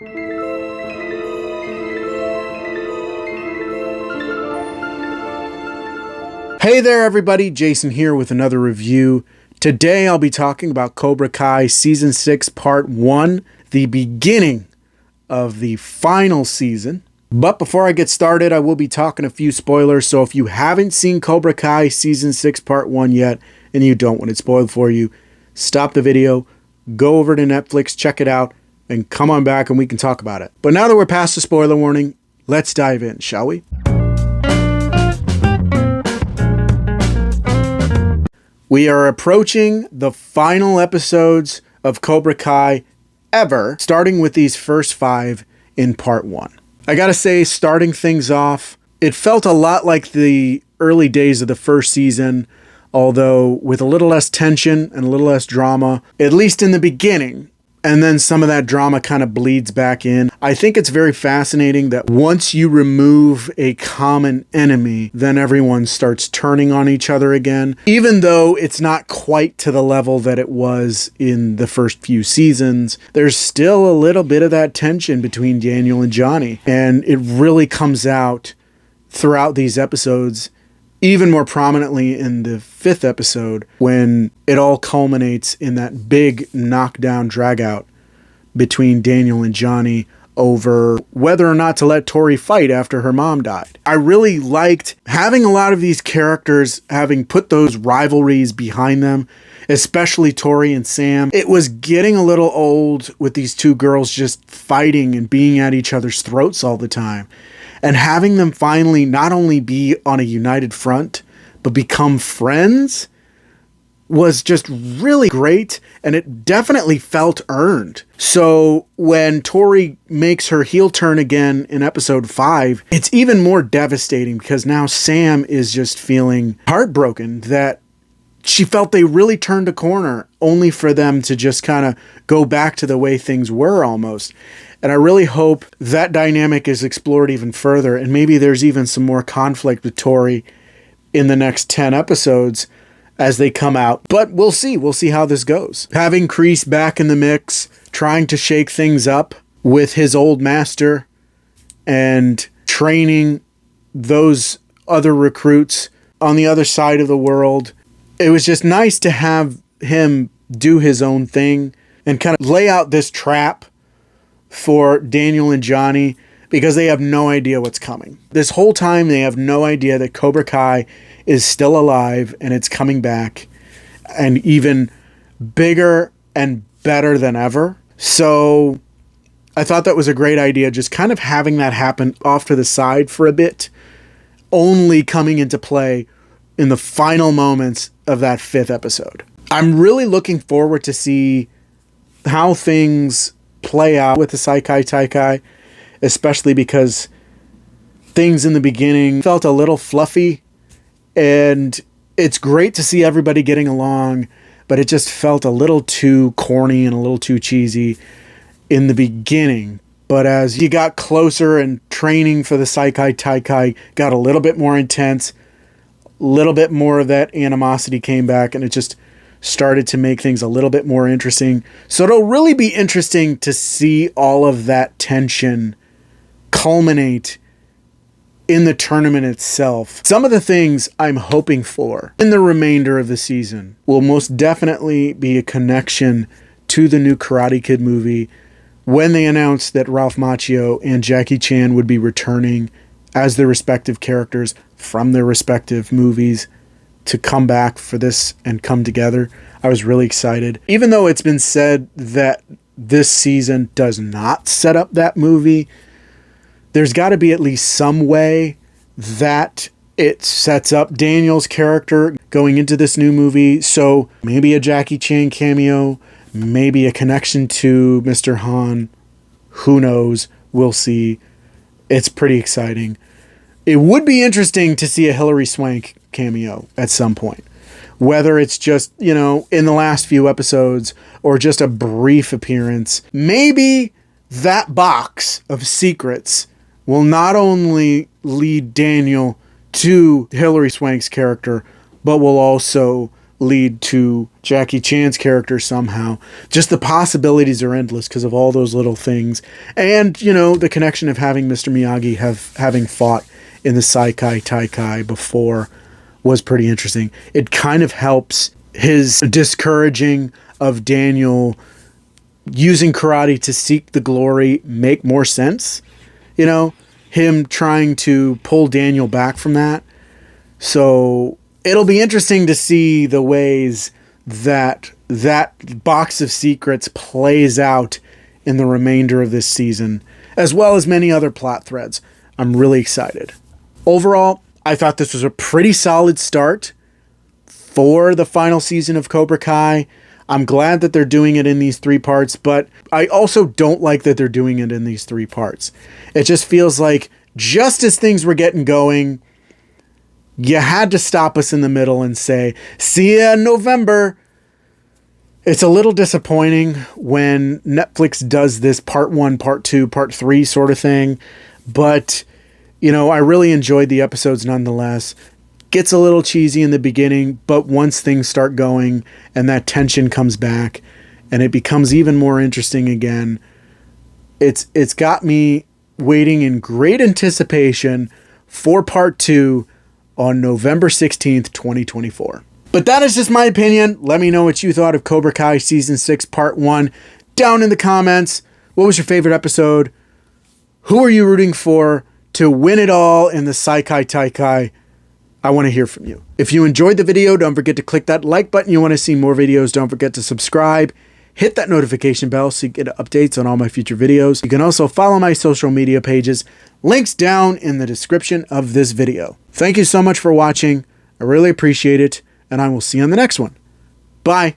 Hey there everybody, Jason here with another review. Today I'll be talking about Cobra Kai Season 6 Part 1, the beginning of the final season. But before I get started, I will be talking a few spoilers, so if you haven't seen Cobra Kai Season 6 Part 1 yet, and you don't want it spoiled for you, stop the video, go over to Netflix, check it out, and come on back and we can talk about it. But now that we're past the spoiler warning, let's dive in, shall we? We are approaching the final episodes of Cobra Kai ever, starting with these first 5 in Part 1. I gotta say, starting things off, it felt a lot like the early days of the first season, although with a little less tension and a little less drama, at least in the beginning. And then some of that drama kind of bleeds back in. I think it's very fascinating that once you remove a common enemy, then everyone starts turning on each other again. Even though it's not quite to the level that it was in the first few seasons, there's still a little bit of that tension between Daniel and Johnny. And it really comes out throughout these episodes, even more prominently in the 5th episode, when it all culminates in that big knockdown dragout between Daniel and Johnny over whether or not to let Tori fight after her mom died. I really liked having a lot of these characters having put those rivalries behind them, especially Tori and Sam. It was getting a little old with these two girls just fighting and being at each other's throats all the time. And having them finally not only be on a united front, but become friends was just really great, and it definitely felt earned. So when Tori makes her heel turn again in episode 5, it's even more devastating because now Sam is just feeling heartbroken that she felt they really turned a corner only for them to just kind of go back to the way things were almost. And I really hope that dynamic is explored even further, and maybe there's even some more conflict with Tori in the next 10 episodes as they come out. But we'll see. We'll see how this goes. Having Kreese back in the mix, trying to shake things up with his old master and training those other recruits on the other side of the world. It was just nice to have him do his own thing and kind of lay out this trap for Daniel and Johnny, because they have no idea what's coming. This whole time they have no idea that Cobra Kai is still alive and it's coming back, and even bigger and better than ever. So I thought that was a great idea, just kind of having that happen off to the side for a bit, only coming into play in the final moments of that 5th episode. I'm really looking forward to see how things play out with the Saikai Taikai, especially because things in the beginning felt a little fluffy, and it's great to see everybody getting along, but it just felt a little too corny and a little too cheesy in the beginning. But as you got closer and training for the Saikai Taikai got a little bit more intense, a little bit more of that animosity came back, and it just started to make things a little bit more interesting. So it'll really be interesting to see all of that tension culminate in the tournament itself. Some of the things I'm hoping for in the remainder of the season will most definitely be a connection to the new Karate Kid movie when they announced that Ralph Macchio and Jackie Chan would be returning as their respective characters from their respective movies to come back for this and come together. I was really excited. Even though it's been said that this season does not set up that movie, there's got to be at least some way that it sets up Daniel's character going into this new movie. So maybe a Jackie Chan cameo, maybe a connection to Mr. Han. Who knows? We'll see. It's pretty exciting. It would be interesting to see a Hilary Swank cameo at some point. Whether it's just, in the last few episodes or just a brief appearance. Maybe that box of secrets will not only lead Daniel to Hilary Swank's character, but will also lead to Jackie Chan's character somehow. Just the possibilities are endless because of all those little things. And, you know, the connection of having Mr. Miyagi having fought in the Saikai Taikai before was pretty interesting. It kind of helps his discouraging of Daniel using karate to seek the glory make more sense. You know, him trying to pull Daniel back from that. So it'll be interesting to see the ways that that box of secrets plays out in the remainder of this season, as well as many other plot threads. I'm really excited. Overall, I thought this was a pretty solid start for the final season of Cobra Kai. I'm glad that they're doing it in these 3 parts, but I also don't like that they're doing it in these 3 parts. It just feels like just as things were getting going, you had to stop us in the middle and say, see ya in November. It's a little disappointing when Netflix does this part 1, part 2, part 3 sort of thing. But, you know, I really enjoyed the episodes nonetheless. Gets a little cheesy in the beginning, but once things start going and that tension comes back and it becomes even more interesting again, it's got me waiting in great anticipation for part 2 on November 16th, 2024. But that is just my opinion. Let me know what you thought of Cobra Kai Season 6 Part 1 down in the comments. What was your favorite episode? Who are you rooting for to win it all in the Saikai Taikai? I want to hear from you. If you enjoyed the video, don't forget to click that like button. You want to see more videos, don't forget to subscribe. Hit that notification bell so you get updates on all my future videos. You can also follow my social media pages. Links down in the description of this video. Thank you so much for watching. I really appreciate it, and I will see you on the next one. Bye.